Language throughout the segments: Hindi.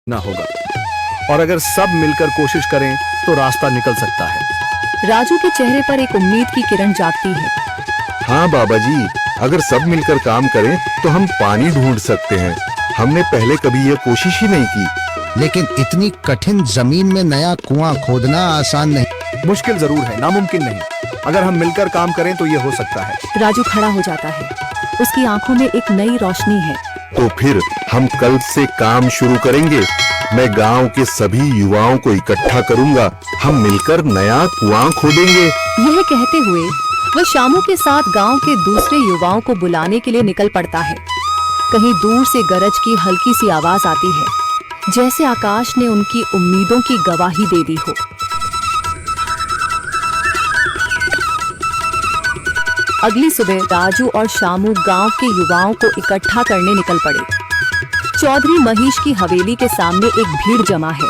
ना होगा, और अगर सब मिलकर कोशिश करें तो रास्ता निकल सकता है। राजू के चेहरे पर एक उम्मीद की किरण जागती है। हाँ बाबा जी, अगर सब मिलकर काम करें तो हम पानी ढूंढ सकते हैं। हमने पहले कभी यह कोशिश ही नहीं की। लेकिन इतनी कठिन जमीन में नया कुआं खोदना आसान नहीं। मुश्किल जरूर है, नामुमकिन नहीं। अगर हम मिलकर काम करें तो ये हो सकता है। राजू खड़ा हो जाता है, उसकी आंखों में एक नई रोशनी है। तो फिर हम कल से काम शुरू करेंगे। मैं गांव के सभी युवाओं को इकट्ठा करूंगा। हम मिलकर नया कुआं खोदेंगे। यह कहते हुए वह शामू के साथ गांव के दूसरे युवाओं को बुलाने के लिए निकल पड़ता है। कहीं दूर से गरज की हल्की सी आवाज आती है, जैसे आकाश ने उनकी उम्मीदों की गवाही दे दी हो। अगली सुबह राजू और शामू गांव के युवाओं को इकट्ठा करने निकल पड़े। चौधरी महेश की हवेली के सामने एक भीड़ जमा है।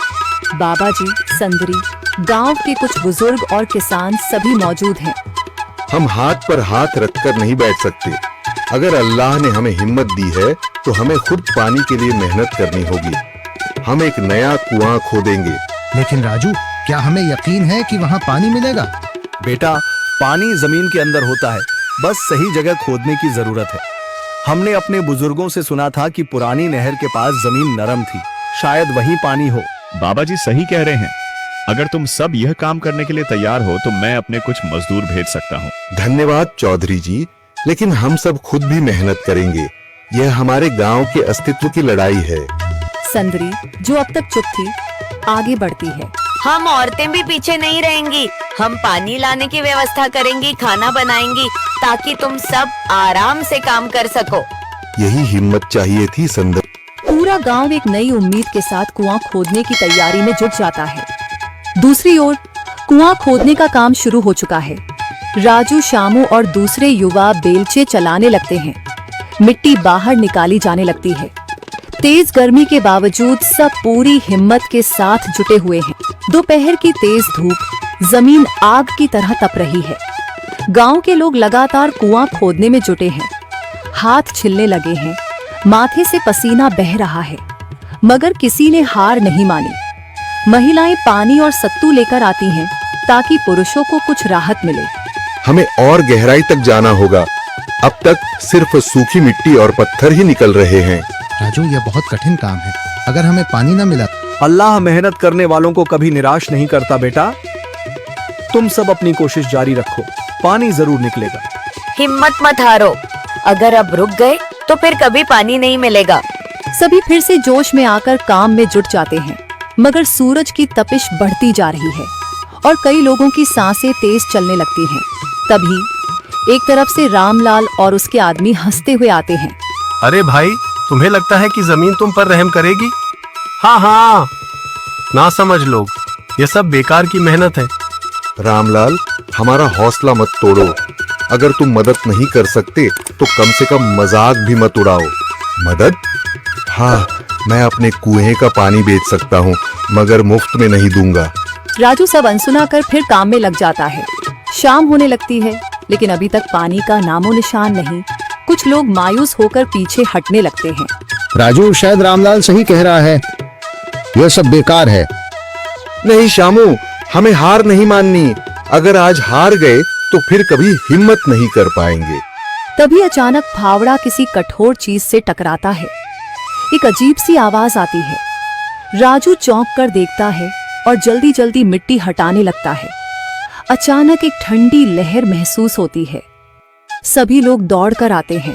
बाबा जी, संदरी, गांव के कुछ बुजुर्ग और किसान सभी मौजूद हैं। हम हाथ पर हाथ रखकर नहीं बैठ सकते। अगर अल्लाह ने हमें हिम्मत दी है तो हमें खुद पानी के लिए मेहनत करनी होगी। हम एक नया कुआं खोदेंगे। लेकिन राजू, क्या हमें यकीन है कि वहाँ पानी मिलेगा? बेटा, पानी जमीन के अंदर होता है, बस सही जगह खोदने की जरूरत है। हमने अपने बुजुर्गों से सुना था कि पुरानी नहर के पास जमीन नरम थी, शायद वहीं पानी हो। बाबा जी सही कह रहे हैं। अगर तुम सब यह काम करने के लिए तैयार हो तो मैं अपने कुछ मजदूर भेज सकता हूँ। धन्यवाद चौधरी जी, लेकिन हम सब खुद भी मेहनत करेंगे। यह हमारे गांव के अस्तित्व की लड़ाई है। संदरी, जो अब तक चुप थी, आगे बढ़ती है। हम औरतें भी पीछे नहीं रहेंगी। हम पानी लाने की व्यवस्था करेंगी, खाना बनाएंगी, ताकि तुम सब आराम से काम कर सको। यही हिम्मत चाहिए थी संदर। पूरा गांव एक नई उम्मीद के साथ कुआं खोदने की तैयारी में जुट जाता है। दूसरी ओर कुआं खोदने का काम शुरू हो चुका है। राजू, शामू और दूसरे युवा बेलचे चलाने लगते हैं। मिट्टी बाहर निकाली जाने लगती है। तेज गर्मी के बावजूद सब पूरी हिम्मत के साथ जुटे हुए हैं। दोपहर की तेज धूप जमीन आग की तरह तप रही है। गांव के लोग लगातार कुआं खोदने में जुटे हैं। हाथ छिलने लगे हैं, माथे से पसीना बह रहा है, मगर किसी ने हार नहीं मानी। महिलाएं पानी और सत्तू लेकर आती हैं ताकि पुरुषों को कुछ राहत मिले। हमें और गहराई तक जाना होगा। अब तक सिर्फ सूखी मिट्टी और पत्थर ही निकल रहे हैं। राजू, यह बहुत कठिन काम है। अगर हमें पानी न मिला। अल्लाह मेहनत करने वालों को कभी निराश नहीं करता बेटा। तुम सब अपनी कोशिश जारी रखो, पानी जरूर निकलेगा। हिम्मत मत हारो। अगर अब रुक गए तो फिर कभी पानी नहीं मिलेगा। सभी फिर से जोश में आकर काम में जुट जाते हैं, मगर सूरज की तपिश बढ़ती जा रही है और कई लोगों की सांसें तेज चलने लगती हैं। तभी एक तरफ से रामलाल और उसके आदमी हंसते हुए आते हैं। अरे भाई, तुम्हें लगता है कि जमीन तुम पर रहम करेगी? हाँ हाँ, ना समझ लोग, ये सब बेकार की मेहनत है। रामलाल, हमारा हौसला मत तोड़ो। अगर तुम मदद नहीं कर सकते तो कम से कम मजाक भी मत उड़ाओ। मदद? हाँ, मैं अपने कुएं का पानी बेच सकता हूँ, मगर मुफ्त में नहीं दूंगा। राजू सब अनसुना कर फिर काम में लग जाता है। शाम होने लगती है, लेकिन अभी तक पानी का नामो निशान नहीं। कुछ लोग मायूस होकर पीछे हटने लगते हैं। राजू, शायद रामलाल सही कह रहा है। यह सब बेकार है। नहीं शामू, हमें हार नहीं माननी। अगर आज हार गए तो फिर कभी हिम्मत नहीं कर पाएंगे। तभी अचानक फावड़ा किसी कठोर चीज से टकराता है। एक अजीब सी आवाज आती है। राजू चौंक कर देखता है और जल्दी जल्दी मिट्टी हटाने लगता है। अचानक एक ठंडी लहर महसूस होती है। सभी लोग दौड़ कर आते हैं।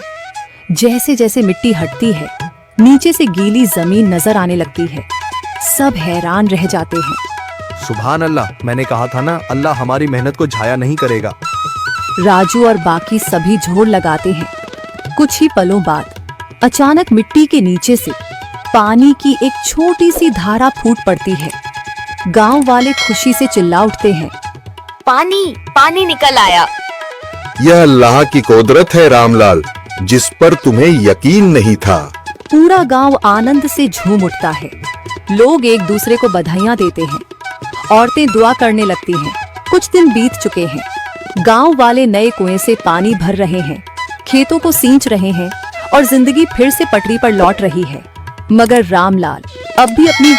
जैसे जैसे मिट्टी हटती है, नीचे से गीली जमीन नजर आने लगती है। सब हैरान रह जाते हैं। सुभान अल्लाह, मैंने कहा था ना, अल्लाह हमारी मेहनत को जाया नहीं करेगा। राजू और बाकी सभी जोर लगाते हैं। कुछ ही पलों बाद अचानक मिट्टी के नीचे से पानी की एक छोटी सी धारा फूट पड़ती है। गांव वाले खुशी से चिल्ला उठते हैं। पानी पानी निकल आया। यह अल्लाह की कुदरत है रामलाल, जिस पर तुम्हें यकीन नहीं था। पूरा गांव आनंद से झूम उठता है। लोग एक दूसरे को बधाइयां देते हैं। औरतें दुआ करने लगती हैं। कुछ दिन बीत चुके हैं। गांव वाले नए कुएं से पानी भर रहे हैं, खेतों को सींच रहे हैं और जिंदगी फिर से पटरी पर लौट रही है। मगर रामलाल अब भी अपनी